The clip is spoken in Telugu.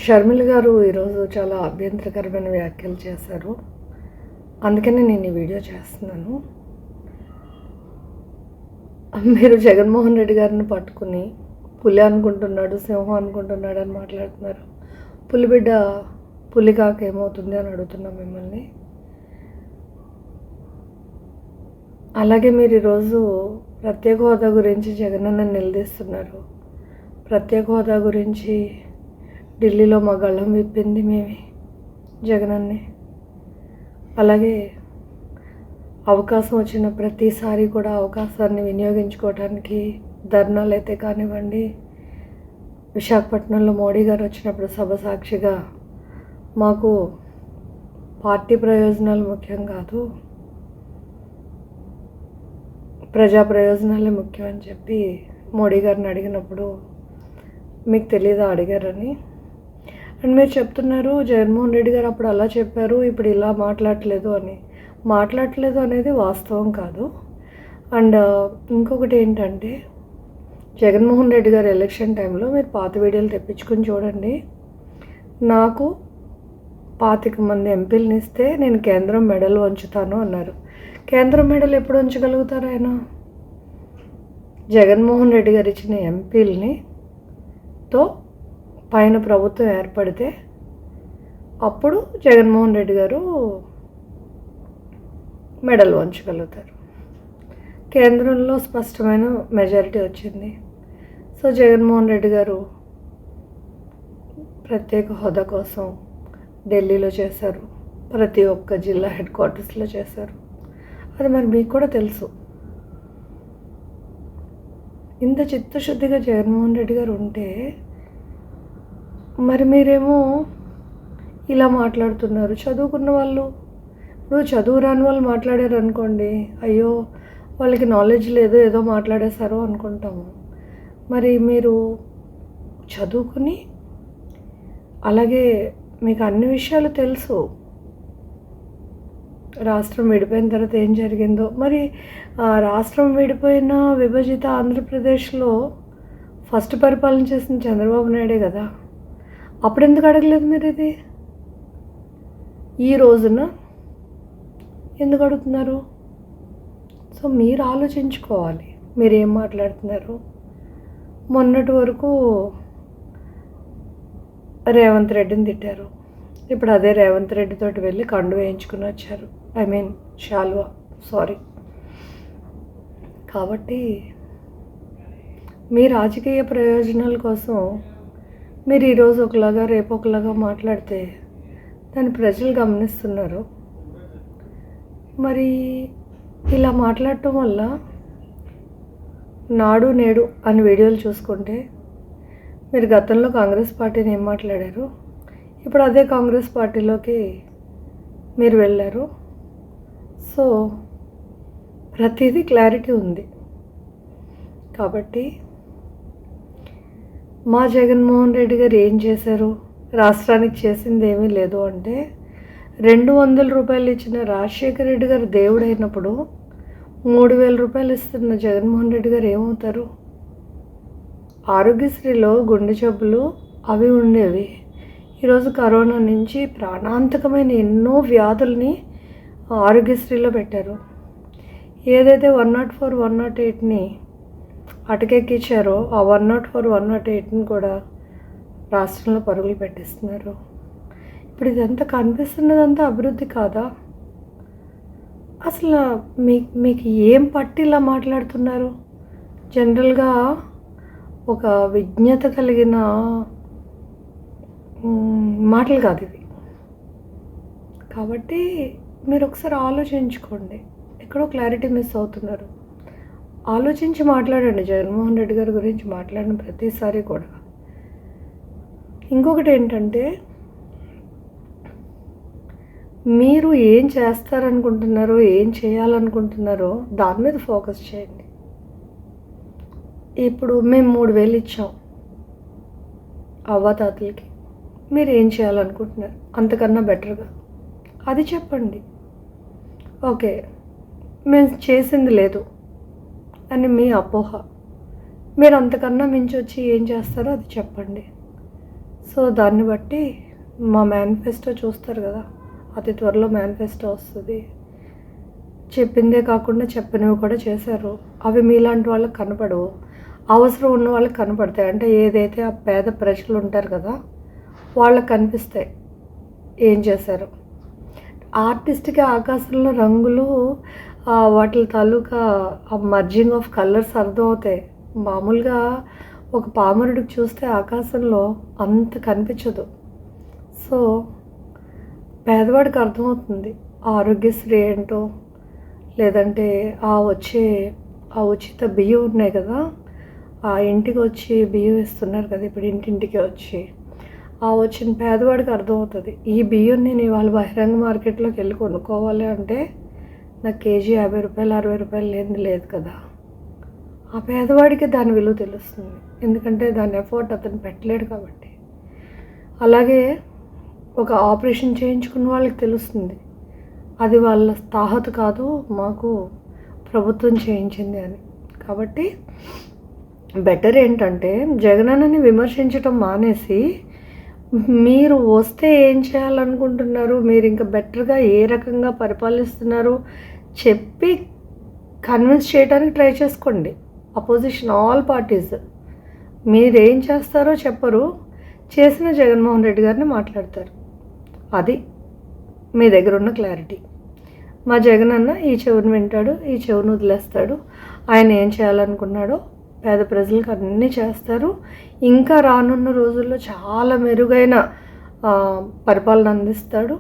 షర్మిల గారు ఈరోజు చాలా అభ్యంతరకరమైన వ్యాఖ్యలు చేశారు. అందుకనే నేను ఈ వీడియో చేస్తున్నాను. మీరు జగన్మోహన్ రెడ్డి గారిని పట్టుకుని పులి అనుకుంటున్నాడు, సింహం అనుకుంటున్నాడు అని మాట్లాడుతున్నారు. పులిబిడ్డ పులికాక ఏమవుతుంది అని అడుగుతున్నాం మిమ్మల్ని. అలాగే మీరు ఈరోజు ప్రత్యేక హోదా గురించి జగనన్న నిలదీస్తున్నారు. ప్రత్యేక హోదా గురించి ఢిల్లీలో మా గళ్ళం విప్పింది మేమే జగనన్నే. అలాగే అవకాశం వచ్చిన ప్రతిసారి కూడా అవకాశాన్ని వినియోగించుకోవడానికి ధర్నాలు అయితే కానివ్వండి, విశాఖపట్నంలో మోడీ గారు వచ్చినప్పుడు సభ సాక్షిగా మాకు పార్టీ ప్రయోజనాలు ముఖ్యం కాదు, ప్రజా ప్రయోజనాలే ముఖ్యం అని చెప్పి మోడీ గారిని అడిగినప్పుడు మీకు తెలీదా అడిగారని. అండ్ మీరు చెప్తున్నారు జగన్మోహన్ రెడ్డి గారు అప్పుడు అలా చెప్పారు, ఇప్పుడు ఇలా మాట్లాడట్లేదు అని. మాట్లాడట్లేదు అనేది వాస్తవం కాదు. అండ్ ఇంకొకటి ఏంటంటే, జగన్మోహన్ రెడ్డి గారు ఎలక్షన్ టైంలో మీరు పాత వీడియోలు తెప్పించుకొని చూడండి. నాకు 25 మంది ఎంపీలను ఇస్తే నేను కేంద్రం మెడల్ వంచుతాను అన్నారు. కేంద్రం మెడల్ ఎప్పుడు ఉంచగలుగుతారు ఆయన? జగన్మోహన్ రెడ్డి గారు ఇచ్చిన ఎంపీలని తో పైన ప్రభుత్వం ఏర్పడితే అప్పుడు జగన్మోహన్ రెడ్డి గారు మెడల్ వంచగలుగుతారు. కేంద్రంలో స్పష్టమైన మెజారిటీ వచ్చింది. సో జగన్మోహన్ రెడ్డి గారు ప్రత్యేక హోదా కోసం ఢిల్లీలో చేశారు, ప్రతి ఒక్క జిల్లా హెడ్ క్వార్టర్స్లో చేశారు. అది మరి మీకు కూడా తెలుసు. ఇంత చిత్తశుద్ధిగా జగన్మోహన్ రెడ్డి గారు ఉంటే మరి మీరేమో ఇలా మాట్లాడుతున్నారు. చదువుకున్న వాళ్ళు, ఇప్పుడు చదువు రాని వాళ్ళు మాట్లాడారు అనుకోండి, అయ్యో వాళ్ళకి నాలెడ్జ్ లేదు ఏదో మాట్లాడేశారు అనుకుంటాము. మరి మీరు చదువుకుని అలాగే మీకు అన్ని విషయాలు తెలుసు, రాష్ట్రం విడిపోయిన తర్వాత ఏం జరిగిందో. మరి రాష్ట్రం విడిపోయిన విభజిత ఆంధ్రప్రదేశ్లో ఫస్ట్ పరిపాలన చేసిన చంద్రబాబు నాయుడే కదా. అప్పుడు ఎందుకు అడగలేదు మీరు? ఇది ఈ రోజున ఎందుకు అడుగుతున్నారు? సో మీరు ఆలోచించుకోవాలి మీరు ఏం మాట్లాడుతున్నారు. మొన్నటి వరకు రేవంత్ రెడ్డిని తిట్టారు, ఇప్పుడు అదే రేవంత్ రెడ్డితోటి వెళ్ళి కండు వేయించుకుని వచ్చారు. శాల్వా, సారీ. కాబట్టి మీ రాజకీయ ప్రయోజనాల కోసం మీరు ఈరోజు ఒకలాగా రేపు ఒకలాగా మాట్లాడితే దాన్ని ప్రజలు గమనిస్తున్నారు. మరి ఇలా మాట్లాడటం వల్ల నాడు నేడు అని వీడియోలు చూసుకుంటే మీరు గతంలో కాంగ్రెస్ పార్టీని ఏం మాట్లాడారు, ఇప్పుడు అదే కాంగ్రెస్ పార్టీలోకి మీరు వెళ్ళారు. సో ప్రతిదీ క్లారిటీ ఉంది. కాబట్టి మా జగన్మోహన్ రెడ్డి గారు ఏం చేశారు? రాష్ట్రానికి చేసింది ఏమీ లేదు అంటే, 200 రూపాయలు ఇచ్చిన రాజశేఖర రెడ్డి గారు దేవుడైనప్పుడు 3000 రూపాయలు ఇస్తున్న జగన్మోహన్ రెడ్డి గారు ఏమవుతారు? ఆరోగ్యశ్రీలో గుండె జబ్బులు అవి ఉండేవి. ఈరోజు కరోనా నుంచి ప్రాణాంతకమైన ఎన్నో వ్యాధుల్ని ఆరోగ్యశ్రీలో పెట్టారు. ఏదైతే 104, 108ని అటకెక్కించారో ఆ 104, 108ని కూడా రాష్ట్రంలో పరుగులు పెట్టిస్తున్నారు. ఇప్పుడు ఇదంతా కనిపిస్తున్నదంతా అభివృద్ధి కాదా? అసలు మీకు ఏం పట్టి ఇలా మాట్లాడుతున్నారు? జనరల్గా ఒక విజ్ఞత కలిగిన మాటలు కాదు ఇవి. కాబట్టి మీరు ఒకసారి ఆలోచించుకోండి, ఎక్కడో క్లారిటీ మిస్ అవుతున్నారు. ఆలోచించి మాట్లాడండి. జగన్మోహన్ రెడ్డి గారి గురించి మాట్లాడిన ప్రతిసారి కూడా. ఇంకొకటి ఏంటంటే, మీరు ఏం చేస్తారనుకుంటున్నారో, ఏం చేయాలనుకుంటున్నారో దాని మీద ఫోకస్ చేయండి. ఇప్పుడు మేము 3000 ఇచ్చాం అవ్వాతాతలకి, మీరు ఏం చేయాలనుకుంటున్నారు అంతకన్నా బెటర్గా అది చెప్పండి. ఓకే, మేము చేసింది లేదు అని మీ అపోహ, మీరు అంతకన్నా మించి వచ్చి ఏం చేస్తారో అది చెప్పండి. సో దాన్ని బట్టి మా మేనిఫెస్టో చూస్తారు కదా, అతి త్వరలో మేనిఫెస్టో వస్తుంది. చెప్పిందే కాకుండా చెప్పనివి కూడా చేశారు. అవి మీలాంటి వాళ్ళకి కనపడవు, అవసరం ఉన్న వాళ్ళకి కనపడతాయి. అంటే ఏదైతే ఆ పేద ప్రజలు ఉంటారు కదా, వాళ్ళకి కనిపిస్తాయి ఏం చేశారు. ఆర్టిస్ట్కి ఆకాశంలో రంగులు, వాటి తాలూకా ఆ మర్జింగ్ ఆఫ్ కలర్స్ అర్థమవుతాయి. మామూలుగా ఒక పామరుడికి చూస్తే ఆకాశంలో అంత కనిపించదు. సో పేదవాడికి అర్థమవుతుంది ఆరోగ్యశ్రీ ఏంటో, లేదంటే ఆ ఉచిత బియ్యం ఉన్నాయి కదా, ఆ ఇంటికి వచ్చి బియ్యం ఇస్తున్నారు కదా ఇప్పుడు ఇంటింటికి వచ్చి, ఆ వచ్చిన పేదవాడికి అర్థమవుతుంది ఈ బియ్యం నేను ఇవాళ బహిరంగ మార్కెట్లోకి వెళ్ళి కొనుక్కోవాలి అంటే నాకు కేజీ 50 రూపాయలు 60 రూపాయలు లేనిది లేదు కదా. ఆ పేదవాడికి దాని విలువ తెలుస్తుంది, ఎందుకంటే దాని ఎఫర్ట్ అతను పెట్టలేడు కాబట్టి. అలాగే ఒక ఆపరేషన్ చేయించుకున్న వాళ్ళకి తెలుస్తుంది అది వాళ్ళ తాహత కాదు, మాకు ప్రభుత్వం చేయించింది అని. కాబట్టి బెటర్ ఏంటంటే జగనన్నని విమర్శించడం మానేసి మీరు వస్తే ఏం చేయాలనుకుంటున్నారు, మీరు ఇంకా బెటర్గా ఏ రకంగా పరిపాలిస్తున్నారు చెప్పి కన్విన్స్ చేయడానికి ట్రై చేసుకోండి. అపోజిషన్ ఆల్ పార్టీస్ మీరేం చేస్తారో చెప్పరు, చేసిన జగన్మోహన్ రెడ్డి గారిని మాట్లాడతారు. అది మీ దగ్గర ఉన్న క్లారిటీ. మా జగనన్న ఈ చెవుని వింటాడు, ఈ చెవుని వదిలేస్తాడు. ఆయన ఏం చేయాలనుకున్నాడో పేద ప్రజలకు అన్నీ చేస్తారు. ఇంకా రానున్న రోజుల్లో చాలా మెరుగైన పరిపాలన అందిస్తాడు.